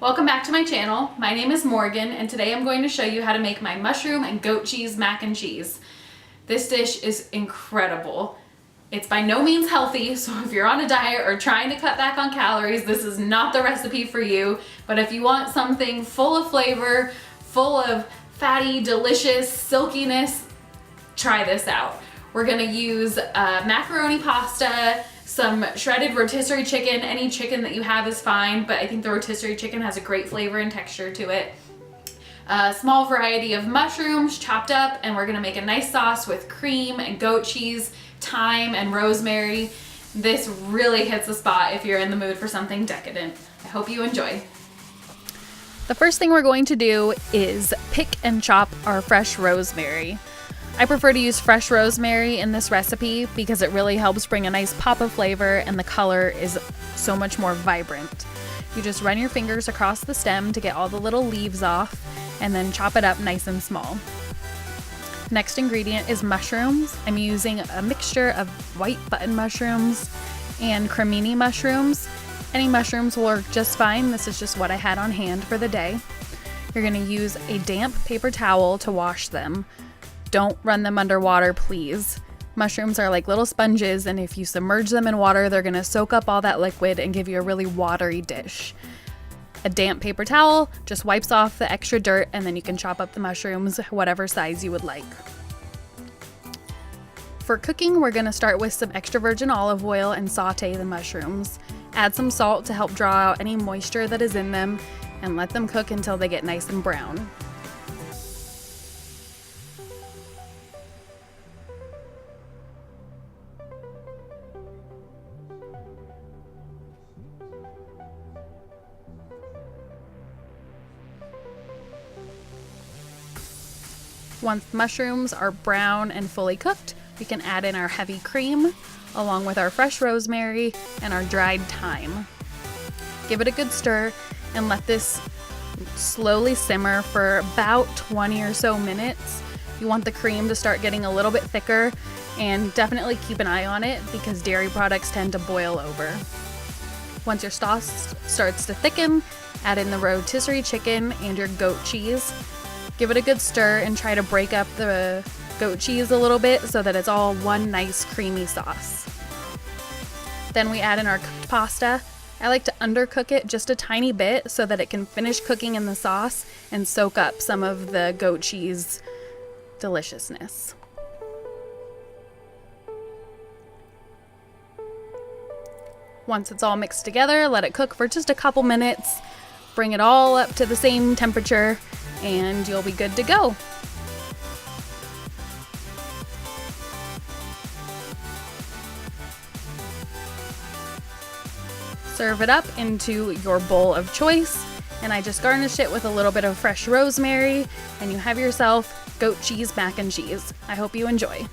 Welcome back to my channel. My name is Morgan and today I'm going to show you how to make my mushroom and goat cheese mac and cheese. This dish is incredible. It's by no means healthy, so if you're on a diet or trying to cut back on calories, this is not the recipe for you. But if you want something full of flavor, full of fatty, delicious silkiness, try this out. We're gonna use macaroni pasta, some shredded rotisserie chicken. Any chicken that you have is fine, but I think the rotisserie chicken has a great flavor and texture to it. A small variety of mushrooms chopped up, and we're gonna make a nice sauce with cream and goat cheese, thyme and rosemary. This really hits the spot if you're in the mood for something decadent. I hope you enjoy. The first thing we're going to do is pick and chop our fresh rosemary. I prefer to use fresh rosemary in this recipe because it really helps bring a nice pop of flavor and the color is so much more vibrant. You just run your fingers across the stem to get all the little leaves off and then chop it up nice and small. Next ingredient is mushrooms. I'm using a mixture of white button mushrooms and cremini mushrooms. Any mushrooms will work just fine. This is just what I had on hand for the day. You're going to use a damp paper towel to wash them. Don't run them underwater, please. Mushrooms are like little sponges, and if you submerge them in water, they're gonna soak up all that liquid and give you a really watery dish. A damp paper towel just wipes off the extra dirt, and then you can chop up the mushrooms whatever size you would like. For cooking, we're gonna start with some extra virgin olive oil and saute the mushrooms. Add some salt to help draw out any moisture that is in them, and let them cook until they get nice and brown. Once the mushrooms are brown and fully cooked, we can add in our heavy cream, along with our fresh rosemary and our dried thyme. Give it a good stir and let this slowly simmer for about 20 or so minutes. You want the cream to start getting a little bit thicker, and definitely keep an eye on it because dairy products tend to boil over. Once your sauce starts to thicken, add in the rotisserie chicken and your goat cheese. Give it a good stir and try to break up the goat cheese a little bit so that it's all one nice creamy sauce. Then we add in our cooked pasta. I like to undercook it just a tiny bit so that it can finish cooking in the sauce and soak up some of the goat cheese deliciousness. Once it's all mixed together, let it cook for just a couple minutes. Bring it all up to the same temperature and you'll be good to go. Serve it up into your bowl of choice, and I just garnished it with a little bit of fresh rosemary, and you have yourself goat cheese mac and cheese. I hope you enjoy.